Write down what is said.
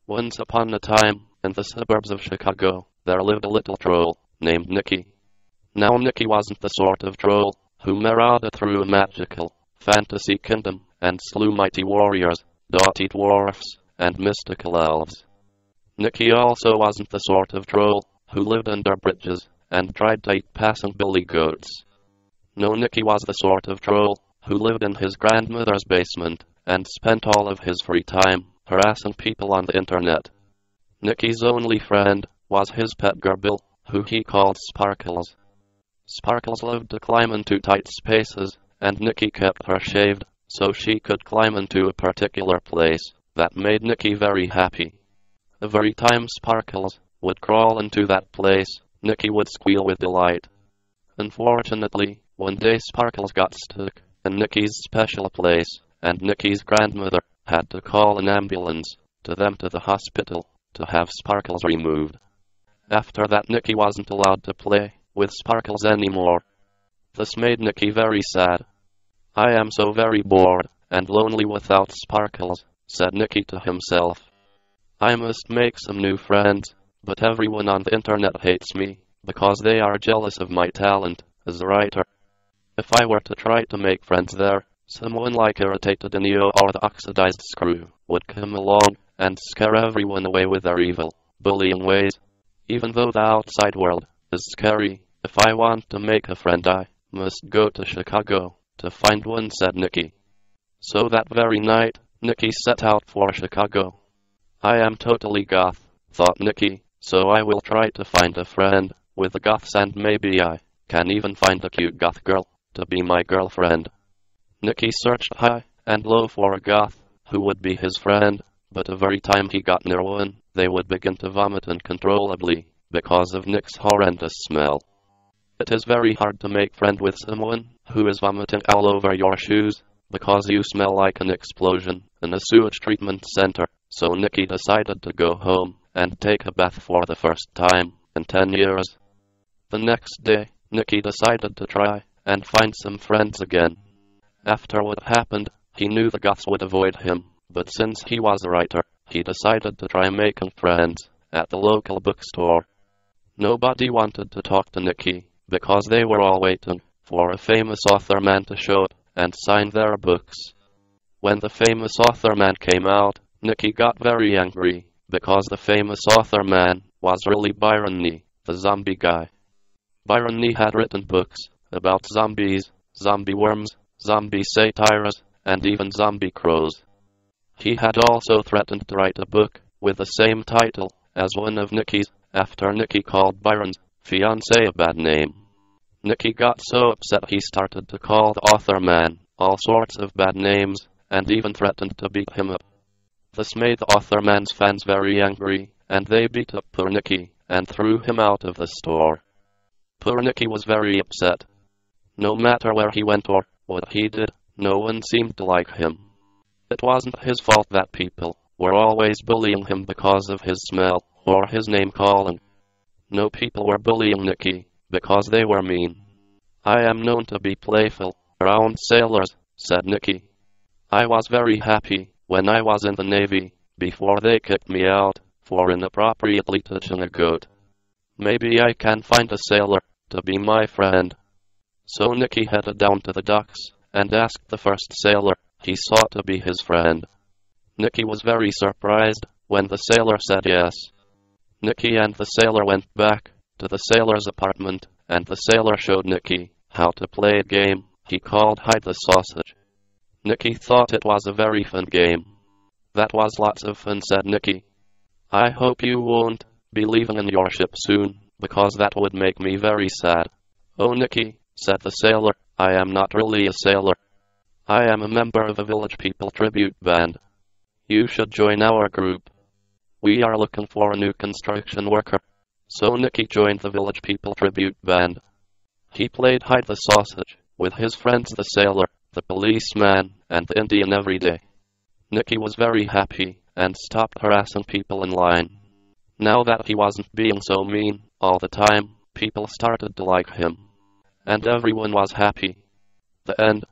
Once upon a time, in the suburbs of Chicago, there lived a little troll named Nicky. Now Nicky wasn't the sort of troll who marauded through a magical fantasy kingdom and slew mighty warriors, doughty dwarfs, and mystical elves. Nicky also wasn't the sort of troll who lived under bridges and tried to eat passing billy goats. No, Nicky was the sort of troll who lived in his grandmother's basement and spent all of his free time harassing people on the internet. Nicky's only friend was his pet gerbil, who he called Sparkles. Sparkles loved to climb into tight spaces, and Nicky kept her shaved so she could climb into a particular place that made Nicky very happy. Every time Sparkles would crawl into that place, Nicky would squeal with delight. Unfortunately, one day Sparkles got stuck in Nicky's special place, and Nicky's grandmother had to call an ambulance to the hospital to have Sparkles removed. After that, Nicky wasn't allowed to play with Sparkles anymore. This made Nicky very sad. "I am so very bored and lonely without Sparkles," said Nicky to himself. "I must make some new friends, but everyone on the internet hates me because they are jealous of my talent as a writer. If I were to try to make friends there, someone like Irritated Neo or the Oxidized Screw would come along and scare everyone away with their evil, bullying ways. Even though the outside world is scary, if I want to make a friend I must go to Chicago to find one," said Nicky. So that very night, Nicky set out for Chicago. "I am totally goth," thought Nicky, "so I will try to find a friend with the goths, and maybe I can even find a cute goth girl to be my girlfriend." Nicky searched high and low for a goth who would be his friend, but every time he got near one, they would begin to vomit uncontrollably because of Nick's horrendous smell. It is very hard to make friend with someone who is vomiting all over your shoes because you smell like an explosion in a sewage treatment center, so Nicky decided to go home and take a bath for the first time in 10 years. The next day, Nicky decided to try and find some friends again. After what happened, he knew the goths would avoid him, but since he was a writer, he decided to try making friends at the local bookstore. Nobody wanted to talk to Nicky because they were all waiting for a famous author man to show up and sign their books. When the famous author man came out, Nicky got very angry because the famous author man was really Byron Nee, the zombie guy. Byron Nee had written books about zombies, zombie worms, zombie satyrs, and even zombie crows. He had also threatened to write a book with the same title as one of Nicky's after Nicky called Byron's fiancée a bad name. Nicky got so upset he started to call the author man all sorts of bad names and even threatened to beat him up. This made the author man's fans very angry, and they beat up poor Nicky and threw him out of the store. Poor Nicky was very upset. No matter where he went or what he did, no one seemed to like him. It wasn't his fault that people were always bullying him because of his smell or his name calling. No, people were bullying Nicky because they were mean. "I am known to be playful around sailors," said Nicky. "I was very happy when I was in the Navy before they kicked me out for inappropriately touching a goat. Maybe I can find a sailor to be my friend." So Nicky headed down to the docks and asked the first sailor he saw to be his friend. Nicky was very surprised when the sailor said yes. Nicky and the sailor went back to the sailor's apartment, and the sailor showed Nicky how to play a game he called Hide the Sausage. Nicky thought it was a very fun game. "That was lots of fun," said Nicky. "I hope you won't be leaving in your ship soon, because that would make me very sad." "Oh, Nicky," said the sailor, "I am not really a sailor. I am a member of a Village People tribute band. You should join our group. We are looking for a new construction worker." So Nicky joined the Village People tribute band. He played Hide the Sausage with his friends the sailor, the policeman, and the Indian every day. Nicky was very happy and stopped harassing people in line. Now that he wasn't being so mean all the time, people started to like him. And everyone was happy. The end.